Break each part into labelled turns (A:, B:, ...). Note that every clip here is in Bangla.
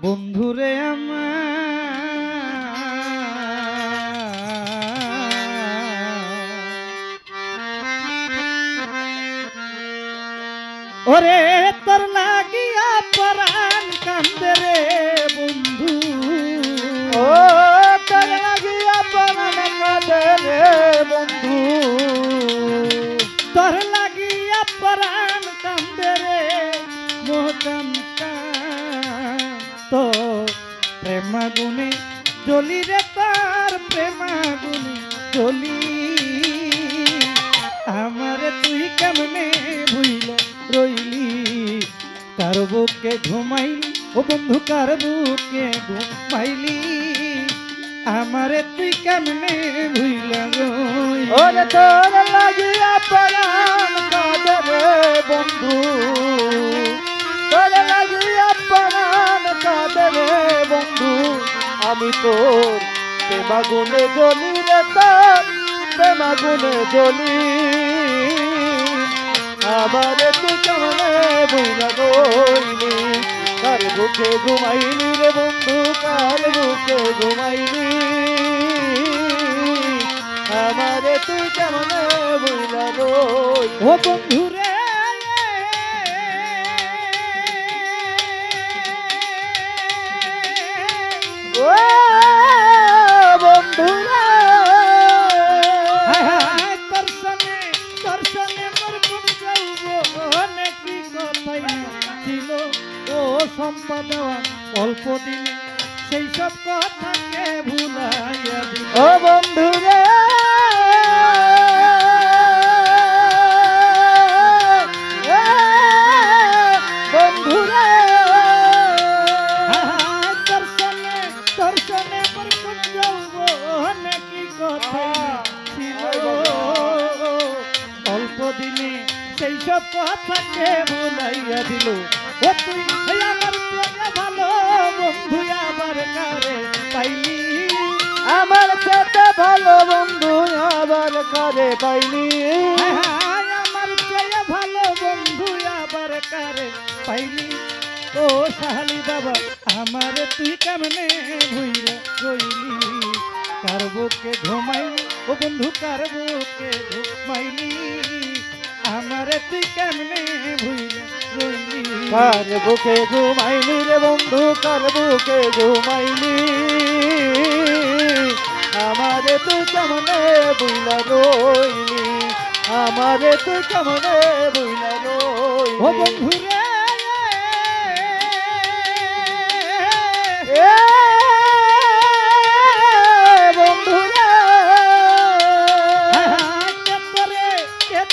A: বন্ধুরে আমার ওরে তোর লাগিয়া পরাণ কান্দে রে বন্ধু
B: ও তোর লাগিয়া পরাণ কান্দে রে বন্ধু
A: তোর লাগিয়া পরাণ কান্দে রে মোহকান তো প্রেমাগুনে জ্বলি রে তার প্রেমাগুনে জ্বলি আমারে তুই কেমনে ভুইল রইলি কার বুকে ঘুমাইলি ও বন্ধু কার বুকে ঘুমাইলি আমারে তুই কেমনে ভুইল রইলি
B: ওরে তোর লাগিয়া পরাণ কাঁদে রে বন্ধু তোর লাগিয়া পরাণ কাঁদে রে বন্ধু আমি তোর প্রেমাগুনে জ্বলি রে তোর প্রেমাগুনে জ্বলি আমারে তুই কেমনে ভুইলা রইলি কার বুকে ঘুমাইলি রে বন্ধু কার বুকে ঘুমাইলি আমারে তুই কেমনে ভুইলা রইলি
A: ও বন্ধু রে
B: ও বন্ধু রে
A: তোর সঙ্গে মোর কোন যাইব অনেক কথাই ছিল ও সম্পদ অল্প দিনে সেই সব কথাকে ভুলাইয়া দিল
B: ও বন্ধু রে বন্ধু রে
A: তোর সঙ্গে মোর কোন যাইব অনেক কথা ছিল অল্প দিনে সেই সব কথাকে ভুলাইয়া দিল ও তুই আমার প্রেমে ভালো বন্ধু আবার কারে পাইলি
B: আমার সাথে ভালো বন্ধু আবার কারে পাইনি
A: আমার চেয়ে ভালো বন্ধু আবার কারে পাইলি ও সাহালি বাবা আমার তুই কেমনে ভুইলে রইলি কার বুকে ঘুমাইলি ও বন্ধু কার বুকে ঘুমাইলি আমারে তুই কেমনে ভুইলে রইলি
B: কার বুকে ঘুমাইলি রে বন্ধু কার বুকে ঘুমাইলি আমারে তুই কেমনে বুইলা রইলি আমারে তুই কেমনে বুইলা রইলি
A: ও বন্ধু রে
B: এ বন্ধু রে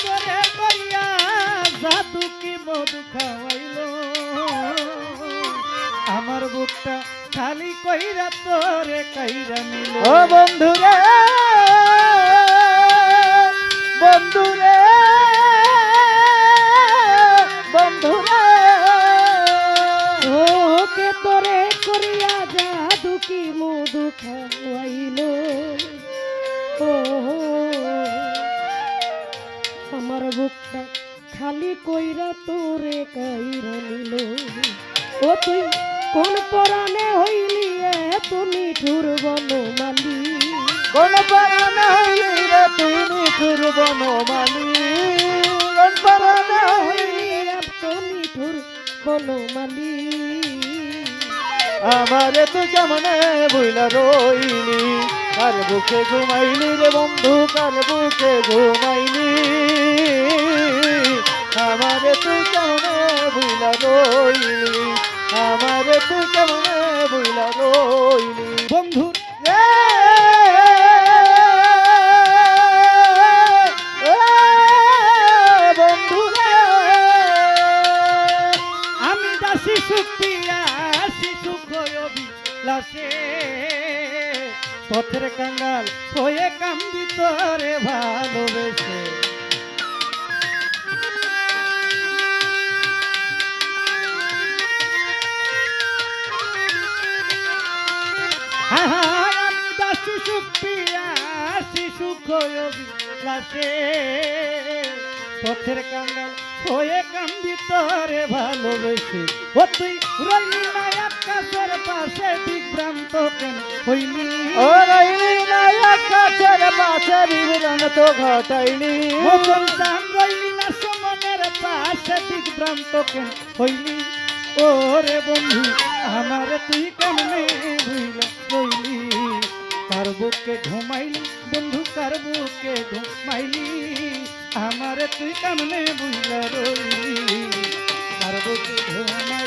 A: তোরে কইয়া জাদু কি মধু খাওয়াইলো আমার বুকটা খালি কইরা তোরে কইরা নিল
B: ও বন্ধু রে বন্ধু রে বন্ধু রে
A: ওকে তোরে করিয়া জাদু কি মধু খাওয়াইলো ও আমার বুকটা খালি কইরা তোরে কইরা নিল ও তুই কোন পরাণে হইলি এত নিঠুর বনমালী
B: কোন পরাণে হইলি রে তুই নিঠুর বনমালী কোন পরাণে হইলি
A: এত নিঠুর বনমালী
B: আমারে তুই কেমনে ভুইলা রইলি কার বুকে ঘুমাইলি রে বন্ধু কার বুকে ঘুমাইলি আমারে তুই কেমনে ভুইলা রইলি আমারে তুই কেমনে ভুইলা রইলি
A: বন্ধু
B: বন্ধু
A: আমি দাসী সুপ্রিয়া শিশু অভিলাষে পথের কাঙ্গাল হয়ে কান্দি তোরে ভালোবেসে আমি দাসী সুপ্রিয়া শিশু অভিলাষে পথের কাঙ্গাল হয়ে কান্দি তোরে ভালোবেসে ও তুই রইলি না আকাশের পাশে বিভ্রান্ত কেন হইলি
B: ও রইলি না আকাশের পাশে বিভ্রান্ত ঘটাইলি
A: মতন দান রইলি না সমনের পাশে বিভ্রান্ত কেন হইলি ও রে বন্ধু আমারে তুই কেমনে ভুইলা রইলি কার বুকে ঘুমাইলি বন্ধু কার বুকে ঘুমাইলি আমারে তুই কেমনে ভুইলা রইলি কার বুকে ঘুমাইলি